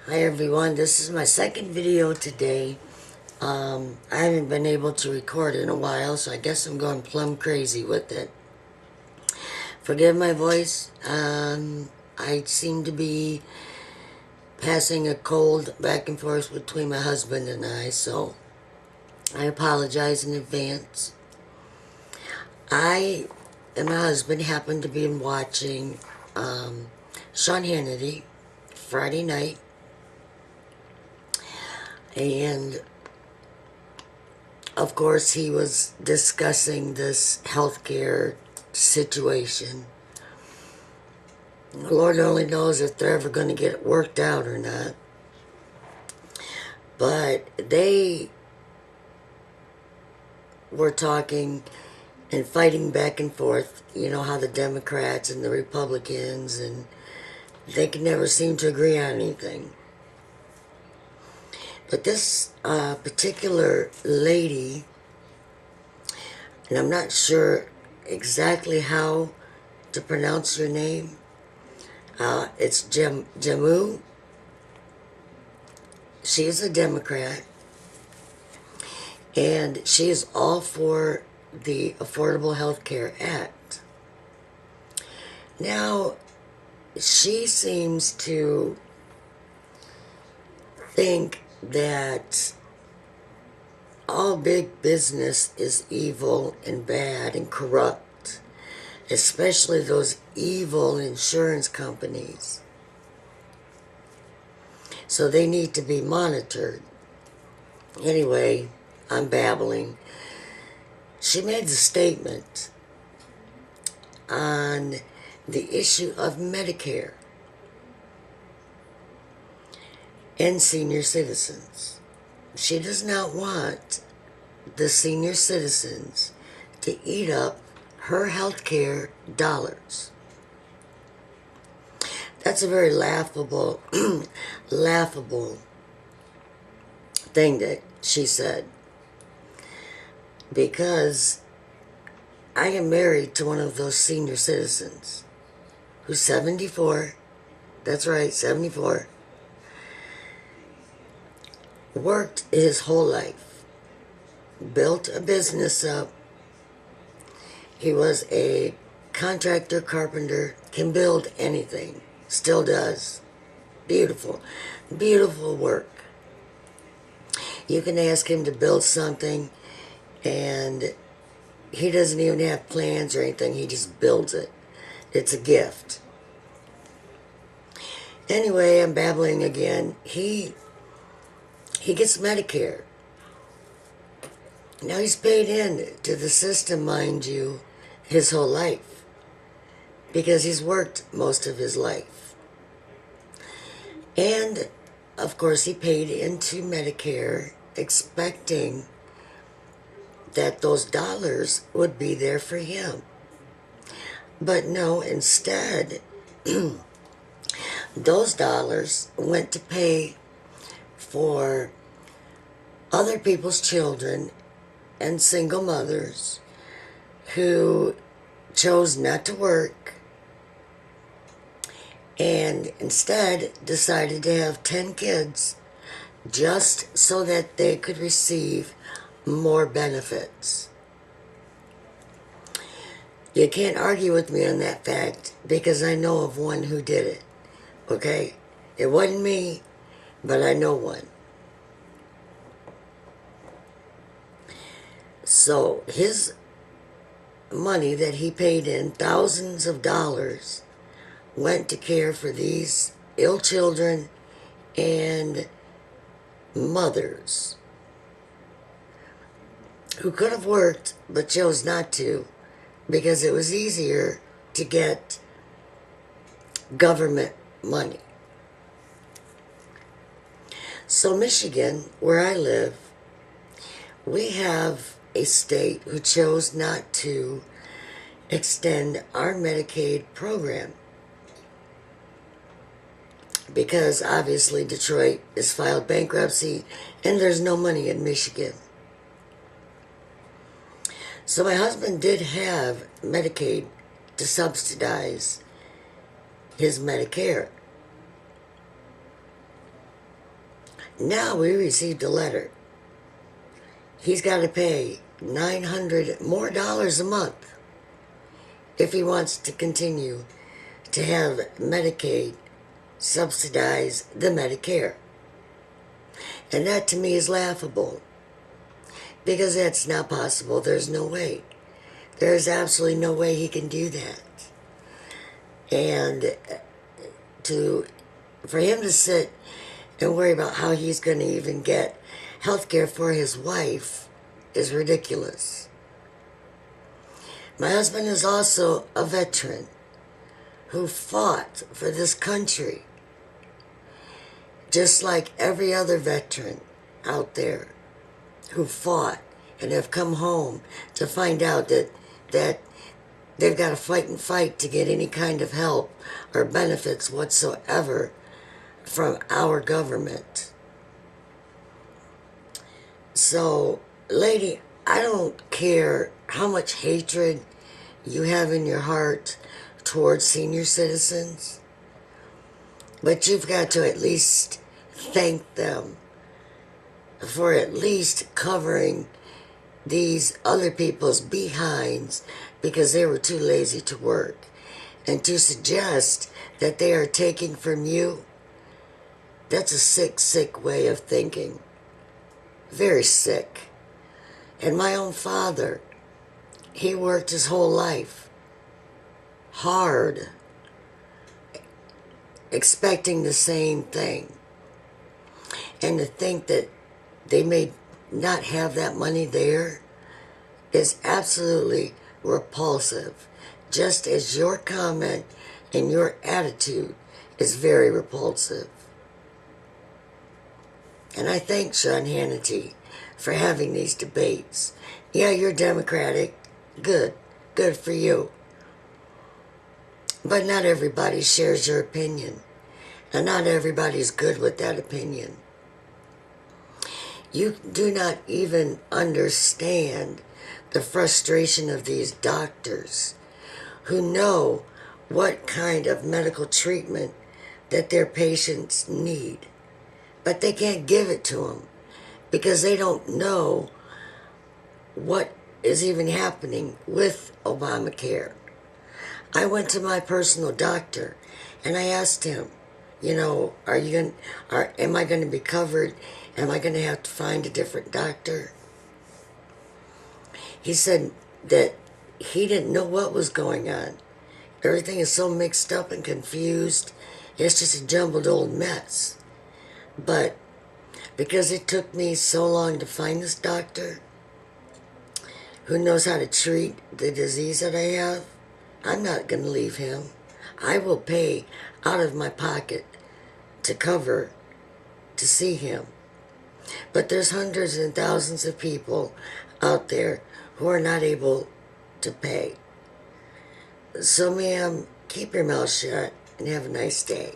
Hi everyone, this is my second video today. I haven't been able to record in a while, so I guess I'm going plumb crazy with it. Forgive my voice. I seem to be passing a cold back and forth between my husband and I, so I apologize in advance. I and my husband happened to be watching Sean Hannity Friday night, and of course, he was discussing this healthcare situation. Lord only knows if they're ever going to get it worked out or not. But they were talking and fighting back and forth. You know how the Democrats and the Republicans, and they can never seem to agree on anything. But this particular lady, and I'm not sure exactly how to pronounce her name. It's Jamu. She is a Democrat, and she is all for the Affordable Health Care Act. Now, she seems to think that all big business is evil and bad and corrupt, especially those evil insurance companies. So they need to be monitored. Anyway, I'm babbling. She made a statement on the issue of Medicare and senior citizens. She does not want the senior citizens to eat up her health care dollars. That's a very laughable thing that she said, because I am married to one of those senior citizens who's 74. That's right, 74. Worked his whole life, built a business up. He was a contractor, carpenter, can build anything, still does. Beautiful, beautiful work. You can ask him to build something and he doesn't even have plans or anything, he just builds it. It's a gift. Anyway, I'm babbling again. He gets Medicare. Now he's paid in to the system, mind you, his whole life, because he's worked most of his life. And, of course, he paid into Medicare expecting that those dollars would be there for him. But no, instead, those dollars went to pay for other people's children and single mothers who chose not to work and instead decided to have 10 kids just so that they could receive more benefits. You can't argue with me on that fact because I know of one who did it, okay? It wasn't me, but I know one. So his money that he paid in, thousands of dollars, went to care for these ill children and mothers who could have worked but chose not to because it was easier to get government money. So Michigan, where I live, we have a state who chose not to extend our Medicaid program because obviously Detroit has filed bankruptcy and there's no money in Michigan. So my husband did have Medicaid to subsidize his Medicare. Now we received a letter. He's got to pay $900 more a month if he wants to continue to have Medicaid subsidize the Medicare. And that to me is laughable, because that's not possible. There's no way. There's absolutely no way he can do that. And for him to sit and worry about how he's going to even get health care for his wife is ridiculous. My husband is also a veteran who fought for this country, just like every other veteran out there who fought and have come home to find out that they've got to fight and fight to get any kind of help or benefits whatsoever from our government. So, lady, I don't care how much hatred you have in your heart towards senior citizens, but you've got to at least thank them for at least covering these other people's behinds because they were too lazy to work. And to suggest that they are taking from you, that's a sick, sick way of thinking. Very sick. And my own father, he worked his whole life hard, expecting the same thing. And to think that they may not have that money there is absolutely repulsive, just as your comment and your attitude is very repulsive. And I thank Sean Hannity for having these debates. Yeah, you're Democratic. Good. Good for you. But not everybody shares your opinion. And not everybody's good with that opinion. You do not even understand the frustration of these doctors who know what kind of medical treatment that their patients need. But they can't give it to them because they don't know what is even happening with Obamacare. I went to my personal doctor and I asked him, you know, am I going to be covered? Am I going to have to find a different doctor? He said that he didn't know what was going on. Everything is so mixed up and confused. It's just a jumbled old mess. But because it took me so long to find this doctor who knows how to treat the disease that I have, I'm not going to leave him. I will pay out of my pocket to cover to see him. But there's hundreds and thousands of people out there who are not able to pay. So, ma'am, keep your mouth shut and have a nice day.